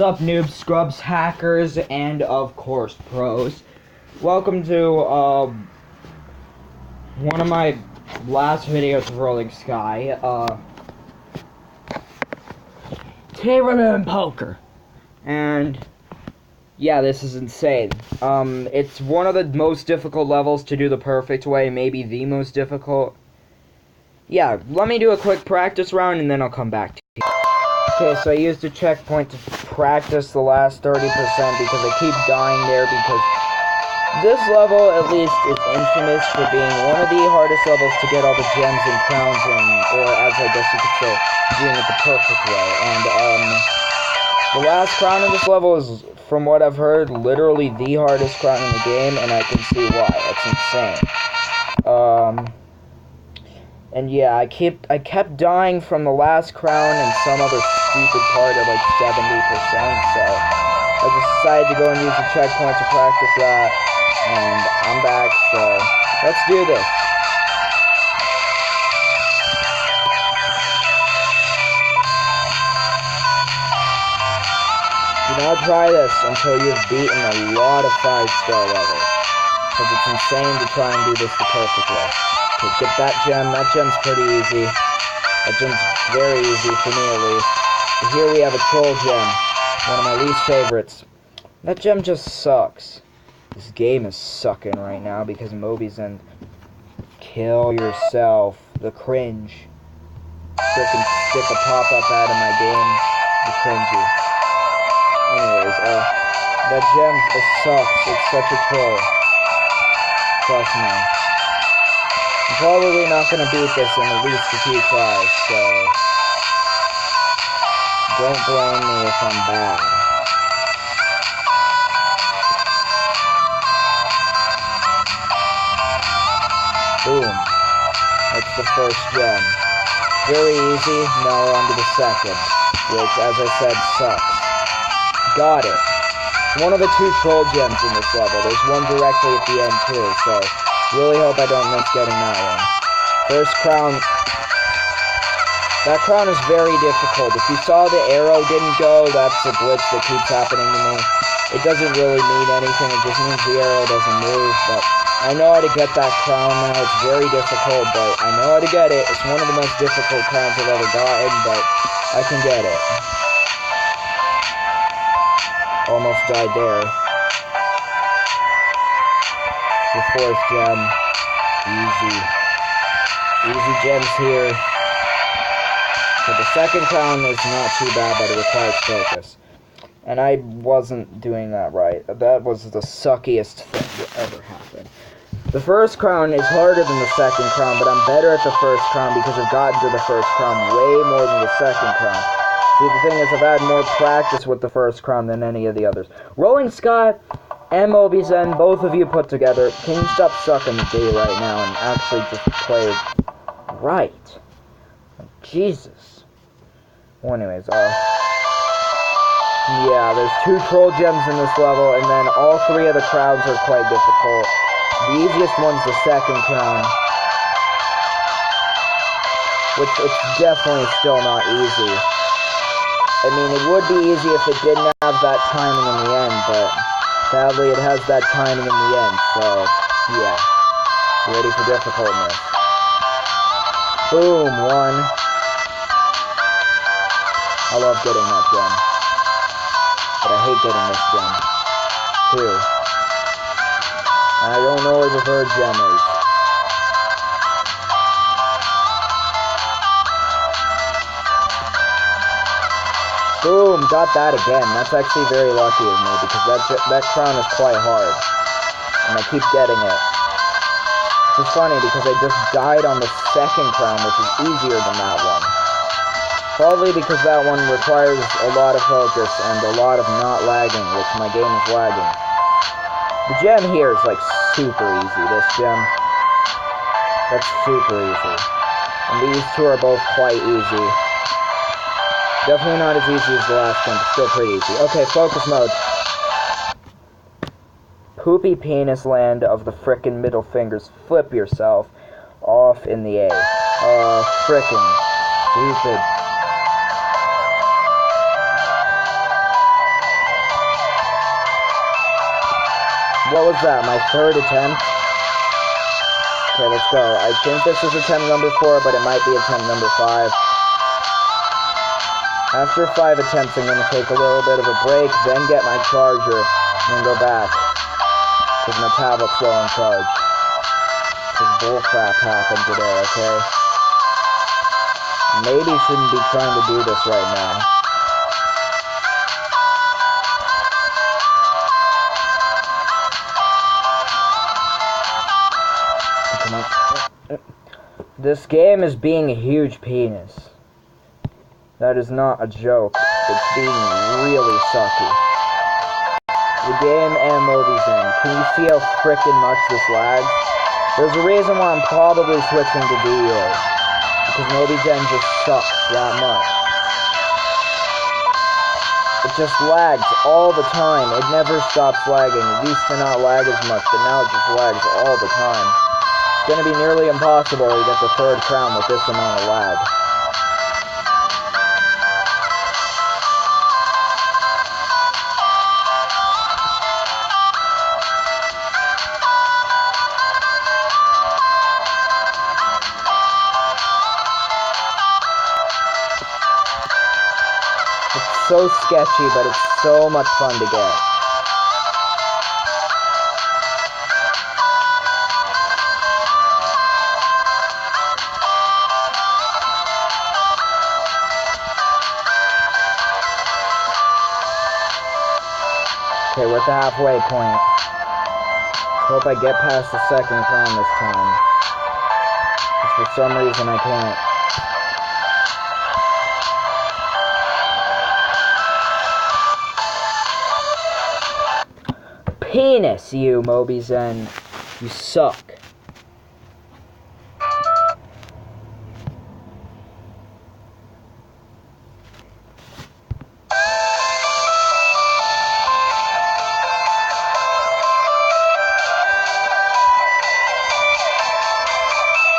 up, noobs, scrubs, hackers, and of course, pros? Welcome to one of my last videos of Rolling Sky. Today we're doing poker, and yeah, this is insane. It's one of the most difficult levels to do the perfect way, maybe the most difficult. Yeah, let me do a quick practice round, and then I'll come back to you. Okay, so I used a checkpoint to practice the last 30% because I keep dying there because this level, at least, is infamous for being one of the hardest levels to get all the gems and crowns in, or as I guess you could say, doing it the perfect way. And, the last crown in this level is, from what I've heard, literally the hardest crown in the game, and I can see why. It's insane. And yeah, I kept dying from the last crown and some other stupid part at like 70%, so I just decided to go and use a checkpoint to practice that, and I'm back, so let's do this. Do not try this until you've beaten a lot of 5-star levels, because it's insane to try and do this the perfect way. Okay, get that gem. That gem's pretty easy. That gem's very easy for me, at least. But here we have a troll gem. One of my least favorites. That gem just sucks. This game is sucking right now because Moby's in. Kill yourself. The cringe. Frickin' stick a pop-up ad in my game. The cringy. Anyways, that gem, it sucks. It's such a troll. Trust me. I'm probably not going to beat this in at least a few tries, so don't blame me if I'm bad. Boom. That's the first gem. Very easy. Now we're on to the second, which, as I said, sucks. Got it. It's one of the 2 troll gems in this level. There's one directly at the end, too, so really hope I don't miss getting that one. First crown. That crown is very difficult. If you saw the arrow didn't go, that's a glitch that keeps happening to me. It doesn't really mean anything. It just means the arrow doesn't move. But I know how to get that crown now. It's very difficult, but I know how to get it. It's one of the most difficult crowns I've ever gotten, but I can get it. Almost died there. The 4th gem. Easy gems here. So the second crown is not too bad, but it requires focus. And I wasn't doing that right. That was the suckiest thing that ever happened. The first crown is harder than the second crown, but I'm better at the first crown because I've gotten to the first crown way more than the second crown. See, the thing is, I've had more practice with the first crown than any of the others. Rolling Sky and Moby Zen, both of you put together, can you stop sucking the D right now and actually just play right? Jesus. Well, anyways, yeah, there's 2 troll gems in this level, and then all 3 of the crowns are quite difficult. The easiest one's the second crown, which it's definitely still not easy. I mean, it would be easy if it didn't have that timing in the end, but sadly it has that timing in the end, so yeah. Ready for difficultness. Boom, 1. I love getting that gem, but I hate getting this gem. 2. I don't know where the 3rd gem is. Boom, got that again. That's actually very lucky of me because that crown is quite hard, and I keep getting it. It's funny because I just died on the second crown, which is easier than that one. Probably because that one requires a lot of focus and a lot of not lagging, which my game is lagging. The gem here is like super easy. This gem, that's super easy. And these 2 are both quite easy. Definitely not as easy as the last one, but still pretty easy. Okay, focus mode. Poopy penis land of the frickin' middle fingers. Flip yourself off in the A. Frickin' stupid. what was that? My third attempt? Okay, let's go. I think this is attempt number 4, but it might be attempt number 5. After 5 attempts, I'm going to take a little bit of a break, then get my charger, and then go back. Because my tablet's low on charge. Because bullcrap happened today, okay? Maybe shouldn't be trying to do this right now. Come on. This game is being a huge penis. That is not a joke. It's being really sucky. The game and Mobizen. Can you see how frickin' much this lags? There's a reason why I'm probably switching to DU. Because Mobizen just sucks that much. It just lags all the time. It never stops lagging. It used to not lag as much, but now it just lags all the time. It's going to be nearly impossible to get the 3rd crown with this amount of lag. It's so sketchy, but it's so much fun to get. Okay, we're at the halfway point. Hope I get past the 2nd crown this time. Because for some reason I can't. Penis, you, Mobizen. You suck.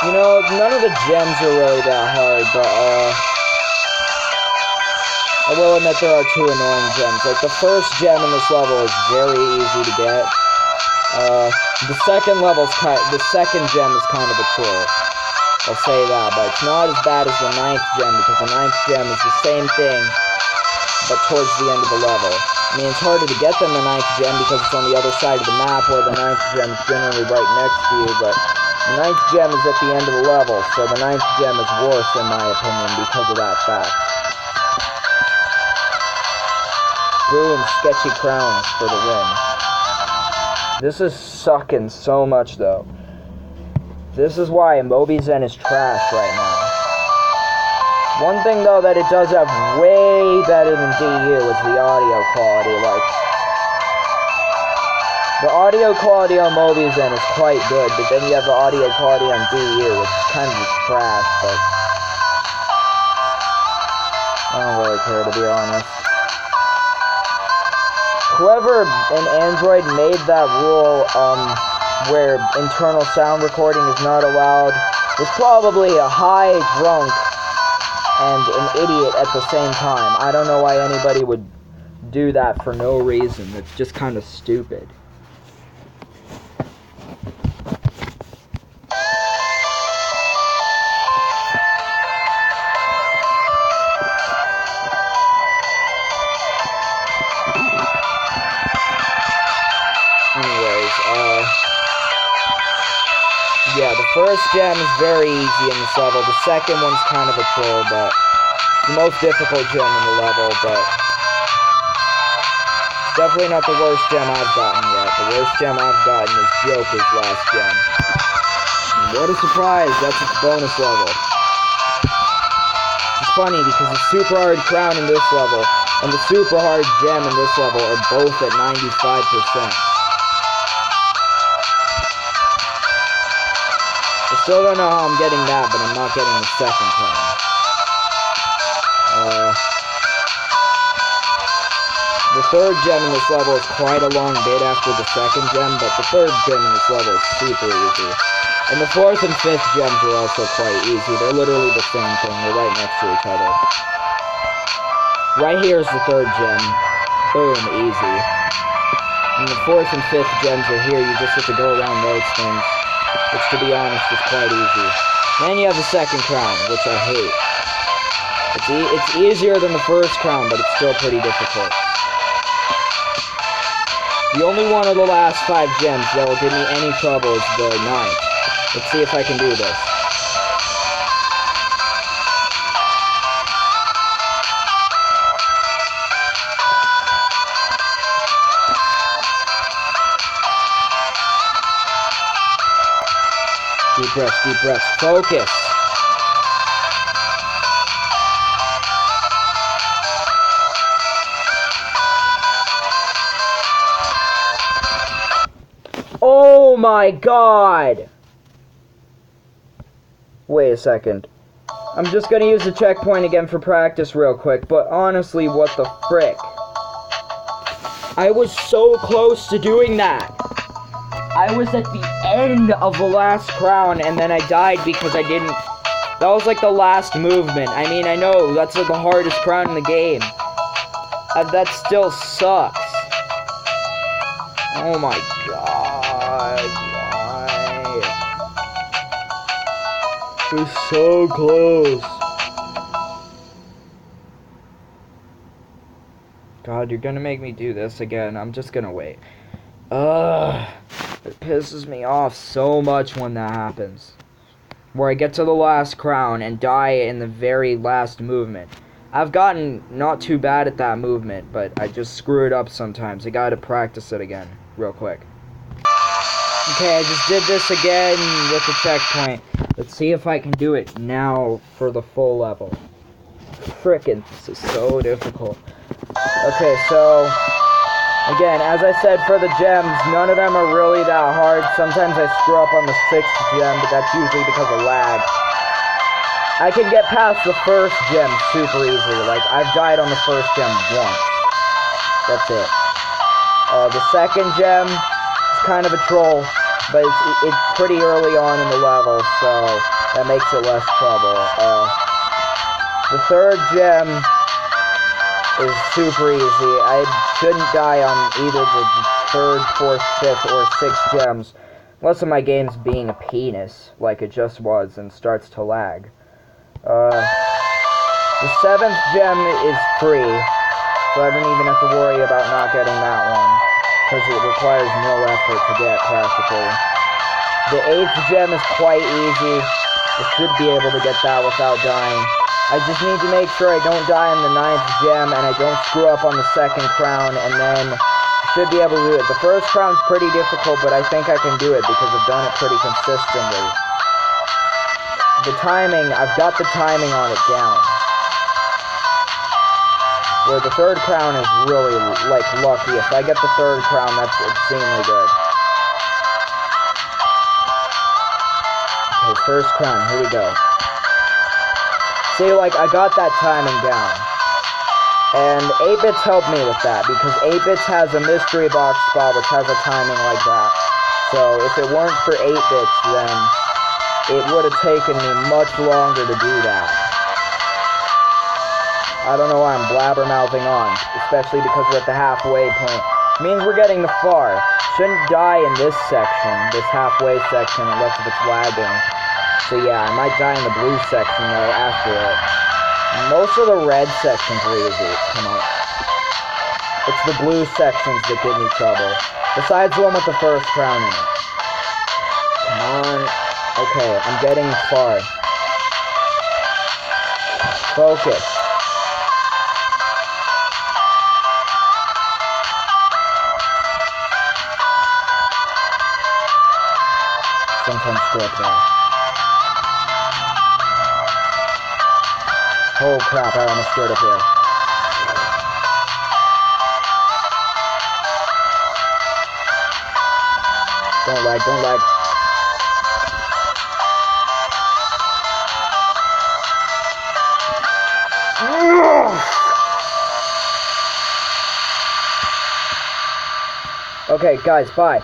You know, none of the gems are really that hard, but, I will admit there are 2 annoying gems. Like, the first gem in this level is very easy to get. The second gem is kind of a troll. I'll say that, but it's not as bad as the 9th gem, because the 9th gem is the same thing, but towards the end of the level. I mean, it's harder to get than the 9th gem, because it's on the other side of the map, where the 9th gem is generally right next to you, but the 9th gem is at the end of the level, so the 9th gem is worse, in my opinion, because of that fact. Boom, sketchy crowns for the win. This is sucking so much, though. This is why Mobizen is trash right now. One thing, though, that it does have way better than DU is the audio quality. Like, the audio quality on Mobizen is quite good, but then you have the audio quality on DU, which is kind of just trash, but I don't really care, to be honest. Whoever in Android made that rule, where internal sound recording is not allowed, was probably a high, drunk, and an idiot at the same time. I don't know why anybody would do that for no reason. It's just kind of stupid. Yeah, the first gem is very easy in this level. The second one's kind of a troll, but it's the most difficult gem in the level, but it's definitely not the worst gem I've gotten yet. The worst gem I've gotten is Joker's last gem. And what a surprise, that's its bonus level. It's funny because the super hard crown in this level and the super hard gem in this level are both at 95%. I still don't know how I'm getting that, but I'm not getting the second crown. The third gem in this level is quite a long bit after the second gem, but the third gem in this level is super easy. And the fourth and fifth gems are also quite easy. They're literally the same thing. They're right next to each other. Right here is the third gem. Boom, easy. And the 4th and 5th gems are here, you just have to go around those things. Which, to be honest, is quite easy. Then you have the 2nd crown, which I hate. It's easier than the 1st crown, but it's still pretty difficult. The only one of the last 5 gems that will give me any trouble is the 9th. Let's see if I can do this. Deep breath, focus. Oh my god! Wait a second. I'm just gonna use the checkpoint again for practice real quick, but honestly, what the frick? I was so close to doing that! I was at the end of the last crown, and then I died because I didn't... That was like the last movement. I mean, I know, that's like the hardest crown in the game. That still sucks. Oh my god, why? We're so close. God, you're gonna make me do this again. I'm just gonna wait. Ugh. It pisses me off so much when that happens. Where I get to the last crown and die in the very last movement. I've gotten not too bad at that movement, but I just screw it up sometimes. I gotta practice it again, real quick. Okay, I just did this again with the checkpoint. Let's see if I can do it now for the full level. Frickin', this is so difficult. Okay, so... Again, as I said for the gems, none of them are really that hard. Sometimes I screw up on the 6th gem, but that's usually because of lag. I can get past the 1st gem super easily. Like, I've died on the 1st gem once. That's it. The 2nd gem is kind of a troll, but it's pretty early on in the level, so that makes it less trouble. The 3rd gem is super easy. I shouldn't die on either the 3rd, 4th, 5th, or 6th gems, unless my game's being a penis, like it just was, and starts to lag. The 7th gem is free, so I don't even have to worry about not getting that one, because it requires no effort to get, practically. The 8th gem is quite easy. I should be able to get that without dying. I just need to make sure I don't die on the 9th gem, and I don't screw up on the 2nd crown, and then I should be able to do it. The 1st crown's pretty difficult, but I think I can do it, because I've done it pretty consistently. The timing, I've got the timing on it down. Where the 3rd crown is really, like, lucky. If I get the 3rd crown, that's extremely good. Okay, 1st crown, here we go. See, like, I got that timing down. And 8-Bits helped me with that, because 8-Bits has a mystery box spot which has a timing like that. So, if it weren't for 8-Bits, then it would have taken me much longer to do that. I don't know why I'm blabbermouthing on, especially because we're at the halfway point. It means we're getting far. Shouldn't die in this section, this halfway section, unless if it's lagging. So yeah, I might die in the blue section though after it. Most of the red sections are easy. Come on. It's the blue sections that give me trouble. Besides the one with the 1st crown in it. Come on. Okay, I'm getting far. Focus. Sometimes screw up there. Oh crap, I almost screwed up here. Don't lag, don't lag. Okay, guys, bye.